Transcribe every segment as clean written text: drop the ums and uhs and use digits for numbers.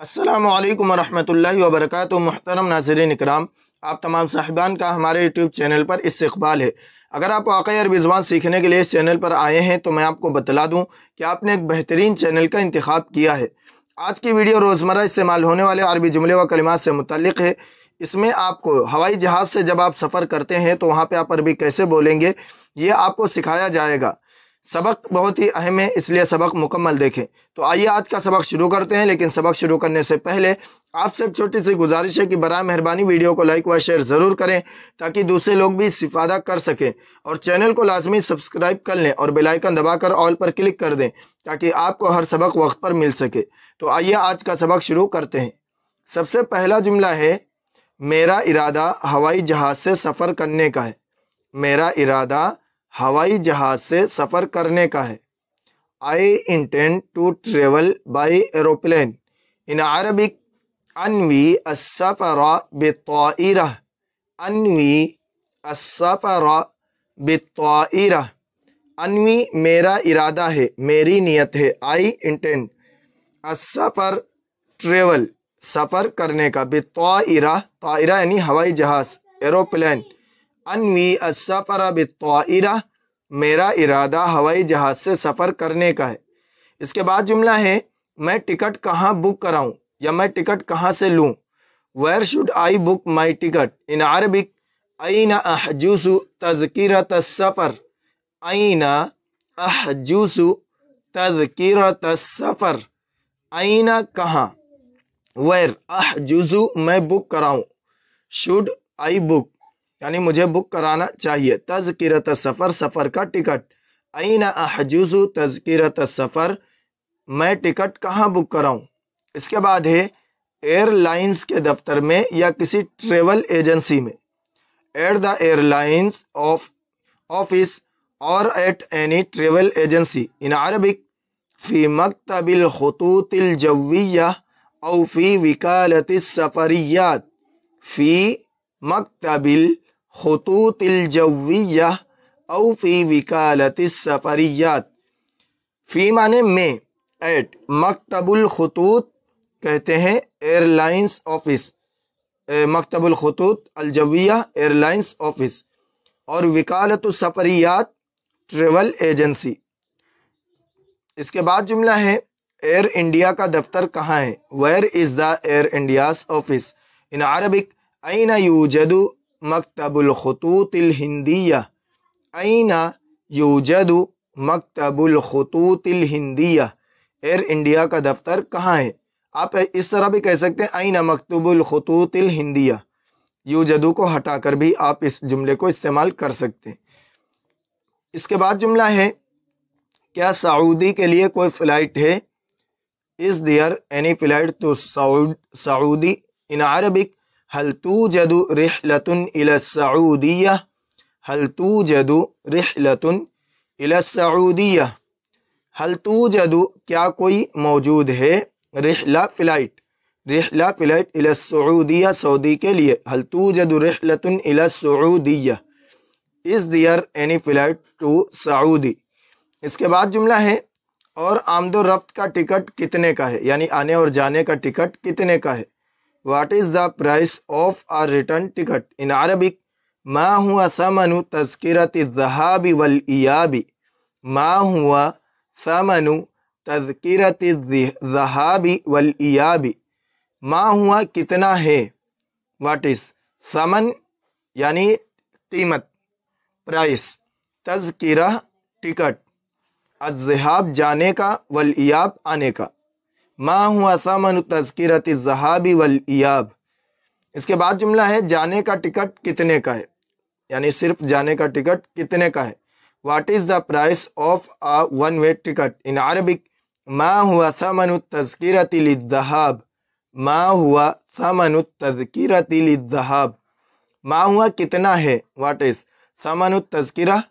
अस्सलामु अलैकुम वरहमतुल्लाहि वबरकातुहू। मुहतरम नाज़रीन इकराम, आप तमाम साहिबान का हमारे यूट्यूब चैनल पर इस्तक़बाल है। अगर आप वाक़ई अरबी ज़ुबान सीखने के लिए इस चैनल पर आए हैं तो मैं आपको बतला दूं कि आपने एक बेहतरीन चैनल का इंतखाब किया है। आज की वीडियो रोज़मर्रा इस्तेमाल होने वाले अरबी जुमले व कलिमात से मुतल्लिक़ है। इसमें आपको हवाई जहाज़ से जब आप सफ़र करते हैं तो वहाँ पर आप अरबी कैसे बोलेंगे ये आपको सिखाया जाएगा। सबक बहुत ही अहम है, इसलिए सबक मुकम्मल देखें। तो आइए आज का सबक शुरू करते हैं, लेकिन सबक शुरू करने से पहले आपसे एक छोटी सी गुजारिश है कि बराए मेहरबानी वीडियो को लाइक व शेयर ज़रूर करें ताकि दूसरे लोग भी इस्तिफ़ादा कर सकें, और चैनल को लाजमी सब्सक्राइब कर लें और बेल आइकन दबाकर ऑल पर क्लिक कर दें ताकि आपको हर सबक वक्त पर मिल सके। तो आइए आज का सबक शुरू करते हैं। सबसे पहला जुमला है, मेरा इरादा हवाई जहाज़ से सफ़र करने का है। मेरा इरादा हवाई जहाज़ से सफ़र करने का है। I intend to travel by aeroplane. In Arabic अनवी अस्सफ़रा बित्ताइरा। अनवी अस्सफ़रा बित्ताइरा। अनवी मेरा इरादा है, मेरी नियत है। आई इंटेंड अस्सफ़र ट्रेवल सफ़र करने का, बित्ताइरा ताइरा यानी हवाई जहाज़, एरोप्लेन। अनवी अस्सफ़रा बित्ताइरा, मेरा इरादा हवाई जहाज़ से सफ़र करने का है। इसके बाद जुमला है, मैं टिकट कहाँ बुक कराऊँ या मैं टिकट कहाँ से लूँ। Where should I book my ticket. In Arabic ऐना अहजुसु तज़किरत सफ़र। ऐना अहजुसु तज़किरत सफ़र। ऐना कहाँ, वेयर अहजुसु मैं बुक कराऊँ, शुड आई बुक यानी मुझे बुक कराना चाहिए, तज़किरत सफ़र सफ़र का टिकट। ऐना अहजुज़ु तज़किरत सफ़र, मैं टिकट कहाँ बुक कराऊँ। इसके बाद है, एयरलाइंस के दफ्तर में या किसी ट्रेवल एजेंसी में। एट द एयरलाइंस ऑफिस और at any travel agency. In Arabic फ़ी मकतबिल खुतूतिल जव्विया औ फ़ी विकालतिस सफ़रियात। फ़ी मकतबिल खुतूतिल जव्विया औ फ़ी विकालतिस सफ़रियात। फ़ी माने में, एट, मकतबुल खुतूत कहते हैं एयरलाइंस ऑफिस, मकतबुल खुतूत अलजविया एयरलाइंस ऑफिस, और विकालतुस सफ़रियात ट्रेवल एजेंसी। इसके बाद जुमला है, एयर इंडिया का दफ्तर कहाँ है। Where is the Air India's office. In Arabic ऐना यूजदु मकतबुल खुतूतिल हिंदिया। ऐना यूजदु मकतबुल खुतूतिल हिंदिया, एयर इंडिया का दफ्तर कहाँ है। आप इस तरह भी कह सकते हैं, ऐना मकतबुल खुतूतिल हिंदिया। यूजदु को हटाकर भी आप इस जुमले को इस्तेमाल कर सकते हैं। इसके बाद जुमला है, क्या सऊदी के लिए कोई फ़्लाइट है। Is there any flight to Saudi. In Arabic हल तूजदु रिहलतुन इला सऊदिया। हल तूजदु रिहलतुन इला सऊदिया। हल तूजदु क्या कोई मौजूद है, रिहला फ़्लाइट, रिहला फ़्लाइट इला सऊदिया सऊदी के लिए। हल तूजदु रिहलतुन इला सऊदिया। Is there any flight to Saudi. इसके बाद जुमला है, और आमदो रफ्त का टिकट कितने का है, यानी आने और जाने का टिकट कितने का है। What is the price of a return ticket? In Arabic ما هو ثمن تذكرة الذهاب والإياب. ما هو ثمن تذكرة الذهاب والإياب. ما हुआ कितना है, What is समन यानी कीमत, प्राइस, तज़किरा टिकट, अज़्ज़हाब जाने का, वल इयाब आने का। मा हुआ समन तज़किरत ज़हाबी वल इयाब। इसके बाद जुमला है, जाने का टिकट कितने का है, यानी सिर्फ जाने का टिकट कितने का है। What is the price of a one way ticket. In Arabic मा हुआ समन तज़किरत लिज़्ज़हाब। मा हुआ समन तज़किरत लिज़्ज़हाब। मा हुआ कितना है, what is summon Tazkira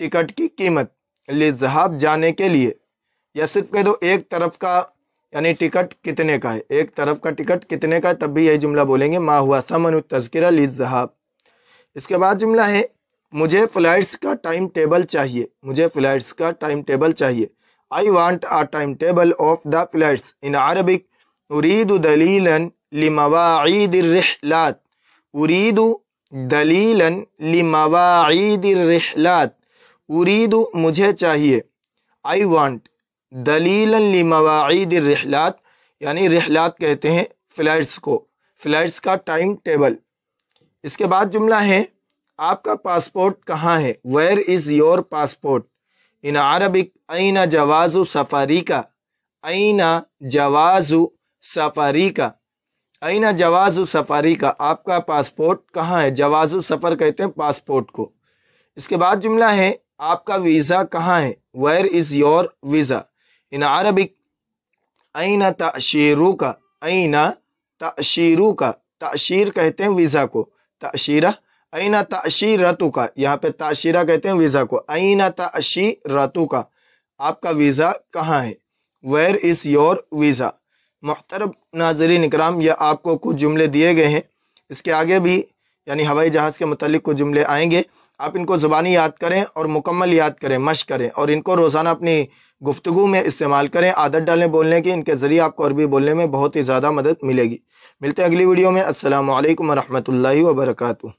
ticket की कीमत, लिज़्ज़हाब जाने के लिए, या सिर्फ कह दो एक तरफ का यानी टिकट कितने का है, एक तरफ का टिकट कितने का है, तब भी यही जुमला बोलेंगे, मा हुआ समन तज़किरा लिज़्ज़हाब। इसके बाद जुमला है, मुझे फ़्लाइट्स का टाइम टेबल चाहिए। मुझे फ़्लाइट्स का टाइम टेबल चाहिए। I want a timetable of the flights. In Arabic उरीदु दलीलन लिमवाईदिर रिहलात, उरीदु दलीलन लिमवाईदिर रिहलात, उरीदु मुझे चाहिए, आई वांट, दलीलन लिमवाईदिर रिहलात यानी रिहलात कहते हैं फ़्लाइट्स को, फ़्लाइट्स का टाइम टेबल। इसके बाद जुमला है आपका पासपोर्ट कहाँ है, where is your passport. In Arabic ऐना जवाज़ु सफ़रीका, ऐना जवाज़ु सफ़रीका, ऐना जवाज़ु सफ़रीका, आपका पासपोर्ट कहाँ है, जवाज़ु सफ़र कहते हैं पासपोर्ट को। इसके बाद जुमला है आपका वीज़ा कहाँ है, where is your visa. In Arabic ऐना तअशीरुका, ऐना तअशीरुका, तअशीर कहते हैं वीज़ा को, तअशीरा, ऐना तअशीरतुका, यहाँ पे तअशीरा कहते हैं वीज़ा को, ऐना तअशीरतुका, आपका वीज़ा कहाँ है, वेयर इज़ योर वीज़ा। मुहतरम नाज़रीन इकराम, यह आपको कुछ जुमले दिए गए हैं, इसके आगे भी यानी हवाई जहाज़ के मुतालिक कुछ जुमले आएंगे। आप इनको ज़ुबानी याद करें और मुकम्मल याद करें, मश्क करें और इनको रोज़ाना अपनी गुफ्तगू में इस्तेमाल करें, आदत डालें बोलने की। इनके ज़रिए आपको अरबी बोलने में बहुत ही ज़्यादा मदद मिलेगी। मिलते हैं अगली वीडियो में। अस्सलामु अलैकुम व रहमतुल्लाहि व बरकातुहू।